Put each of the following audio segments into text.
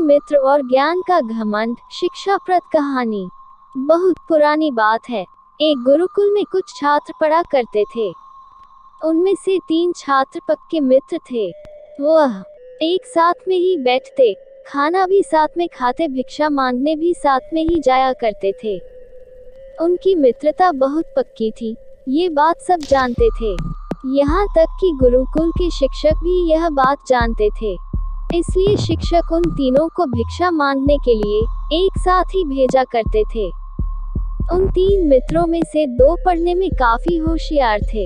मित्र और ज्ञान का घमंड। शिक्षाप्रद कहानी। बहुत पुरानी बात है। एक गुरुकुल में कुछ छात्र पढ़ा करते थे। उनमें से 3 छात्र पक्के मित्र थे। वह एक साथ में ही बैठते, खाना भी साथ में खाते, भिक्षा मांगने भी साथ में ही जाया करते थे। उनकी मित्रता बहुत पक्की थी, ये बात सब जानते थे। यहाँ तक कि गुरुकुल के शिक्षक भी यह बात जानते थे। इसलिए शिक्षक उन तीनों को भिक्षा मांगने के लिए एक साथ ही भेजा करते थे। उन 3 मित्रों में से 2 पढ़ने में काफी होशियार थे,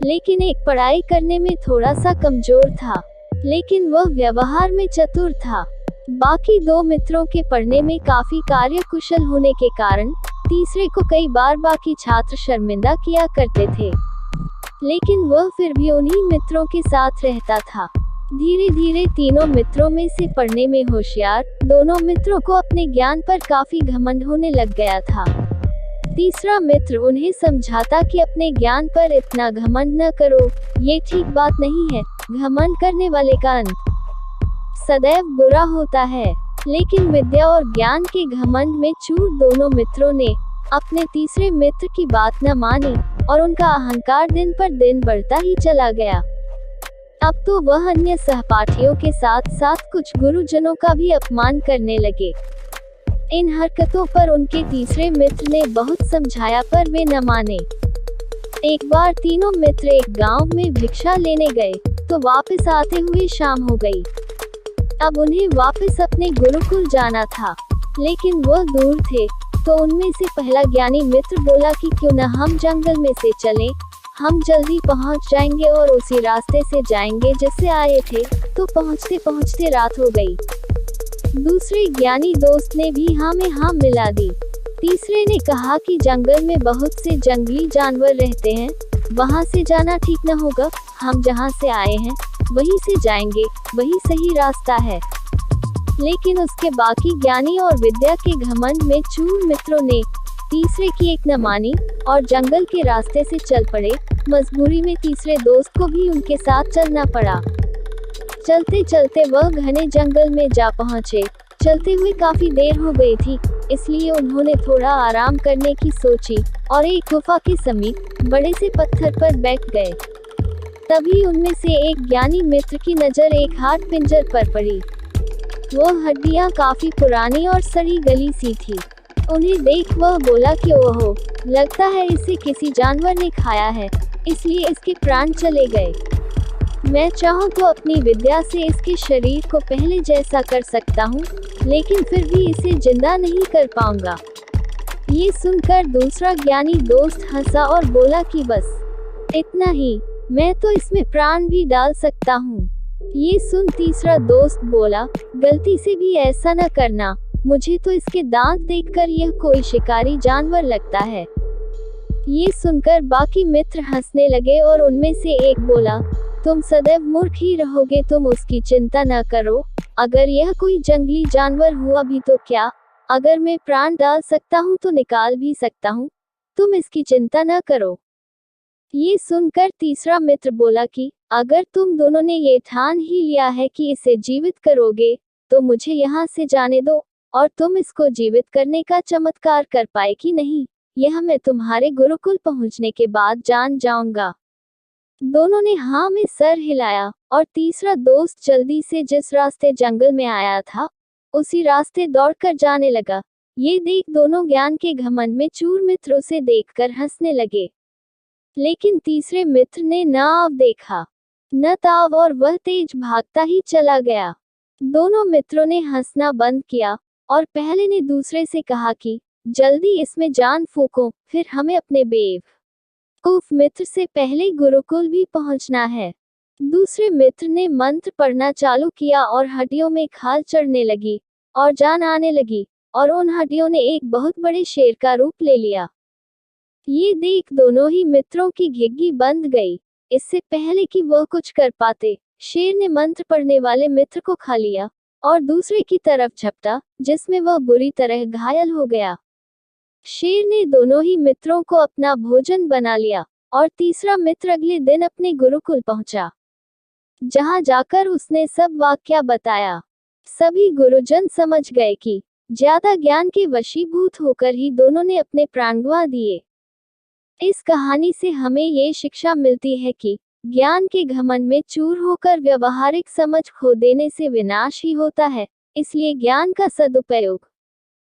लेकिन एक पढ़ाई करने में थोड़ा सा कमजोर था, लेकिन वह व्यवहार में चतुर था। बाकी 2 मित्रों के पढ़ने में काफी कार्यकुशल होने के कारण तीसरे को कई बार बाकी छात्र शर्मिंदा किया करते थे, लेकिन वह फिर भी उन्हीं मित्रों के साथ रहता था। धीरे धीरे तीनों मित्रों में से पढ़ने में होशियार दोनों मित्रों को अपने ज्ञान पर काफी घमंड होने लग गया था। तीसरा मित्र उन्हें समझाता कि अपने ज्ञान पर इतना घमंड न करो, ये ठीक बात नहीं है। घमंड करने वाले का अंत सदैव बुरा होता है। लेकिन विद्या और ज्ञान के घमंड में चूर दोनों मित्रों ने अपने तीसरे मित्र की बात न मानी और उनका अहंकार दिन पर दिन बढ़ता ही चला गया। अब तो वह अन्य सहपाठियों के साथ साथ कुछ गुरुजनों का भी अपमान करने लगे। इन हरकतों पर उनके तीसरे मित्र ने बहुत समझाया, पर वे न माने। एक बार तीनों मित्र एक गांव में भिक्षा लेने गए तो वापस आते हुए शाम हो गई। अब उन्हें वापस अपने गुरुकुल जाना था, लेकिन वह दूर थे। तो उनमें से पहला ज्ञानी मित्र बोला कि क्यों न हम जंगल में से चलें, हम जल्दी पहुंच जाएंगे और उसी रास्ते से जाएंगे जिससे आए थे। तो पहुंचते पहुंचते रात हो गई। दूसरे ज्ञानी दोस्त ने भी हाँ में हाँ मिला दी। तीसरे ने कहा कि जंगल में बहुत से जंगली जानवर रहते हैं, वहां से जाना ठीक न होगा। हम जहां से आए हैं वहीं से जाएंगे, वही सही रास्ता है। लेकिन उसके बाकी ज्ञानी और विद्या के घमंड में चूर मित्रों ने तीसरे की एक न मानी और जंगल के रास्ते से चल पड़े। मजबूरी में तीसरे दोस्त को भी उनके साथ चलना पड़ा। चलते चलते वह घने जंगल में जा पहुंचे। चलते हुए काफी देर हो गई थी, इसलिए उन्होंने थोड़ा आराम करने की सोची और एक गुफा के समीप बड़े से पत्थर पर बैठ गए। तभी उनमें से एक ज्ञानी मित्र की नजर एक हाथ पिंजर पर पड़ी। वो हड्डियां काफी पुरानी और सड़ी गली सी थी। उन्हें देख वह बोला कि ओहो, लगता है इसे किसी जानवर ने खाया है, इसलिए इसके प्राण चले गए। मैं चाहूँ तो अपनी विद्या से इसके शरीर को पहले जैसा कर सकता हूँ, लेकिन फिर भी इसे जिंदा नहीं कर पाऊंगा। ये सुनकर दूसरा ज्ञानी दोस्त हंसा और बोला कि बस इतना ही, मैं तो इसमें प्राण भी डाल सकता हूँ। ये सुन तीसरा दोस्त बोला, गलती से भी ऐसा न करना, मुझे तो इसके दांत देखकर यह कोई शिकारी जानवर लगता है। ये सुनकर बाकी मित्र हंसने लगे और उनमें से एक बोला, तुम सदैव मूर्ख ही रहोगे, तुम उसकी चिंता न करो। अगर यह कोई जंगली जानवर हुआ भी तो क्या, अगर मैं प्राण डाल सकता हूँ तो निकाल भी सकता हूँ, तुम इसकी चिंता न करो। ये सुनकर तीसरा मित्र बोला कि अगर तुम दोनों ने ये ठान ही लिया है कि इसे जीवित करोगे, तो मुझे यहाँ से जाने दो, और तुम इसको जीवित करने का चमत्कार कर पाए कि नहीं, यह मैं तुम्हारे गुरुकुल पहुँचने के बाद जान जाऊंगा। दोनों ने हाँ में सर हिलाया और तीसरा दोस्त जल्दी से जिस रास्ते जंगल में आया था उसी रास्ते दौड़कर जाने लगा। ये देख दोनों ज्ञान के घमंड में चूर मित्रों से देखकर हंसने लगे, लेकिन तीसरे मित्र ने न आव देखा न ताव और वह तेज भागता ही चला गया। दोनों मित्रों ने हंसना बंद किया और पहले ने दूसरे से कहा कि जल्दी इसमें जान फूको, फिर हमें अपने बेवकूफ मित्र से पहले गुरुकुल भी पहुंचना है। दूसरे मित्र ने मंत्र पढ़ना चालू किया और हड्डियों में खाल चढ़ने लगी और जान आने लगी और उन हड्डियों ने एक बहुत बड़े शेर का रूप ले लिया। ये देख दोनों ही मित्रों की घिघी बंद गई। इससे पहले कि वह कुछ कर पाते, शेर ने मंत्र पढ़ने वाले मित्र को खा लिया और दूसरे की तरफ झपटा, जिसमें वह बुरी तरह घायल हो गया। शेर ने दोनों ही मित्रों को अपना भोजन बना लिया और तीसरा मित्र अगले दिन अपने गुरुकुल पहुंचा, जहां जाकर उसने सब वाकया बताया। सभी गुरुजन समझ गए कि ज्यादा ज्ञान के वशीभूत होकर ही दोनों ने अपने प्राण गंवा दिए। इस कहानी से हमें ये शिक्षा मिलती है कि ज्ञान के घमंड में चूर होकर व्यवहारिक समझ खो देने से विनाश ही होता है। इसलिए ज्ञान का सदुपयोग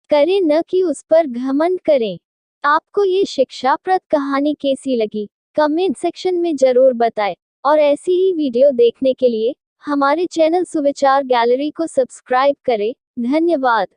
करें, न कि उस पर घमंड करें। आपको ये शिक्षाप्रद कहानी कैसी लगी, कमेंट सेक्शन में जरूर बताएं। और ऐसी ही वीडियो देखने के लिए हमारे चैनल सुविचार गैलरी को सब्सक्राइब करें। धन्यवाद।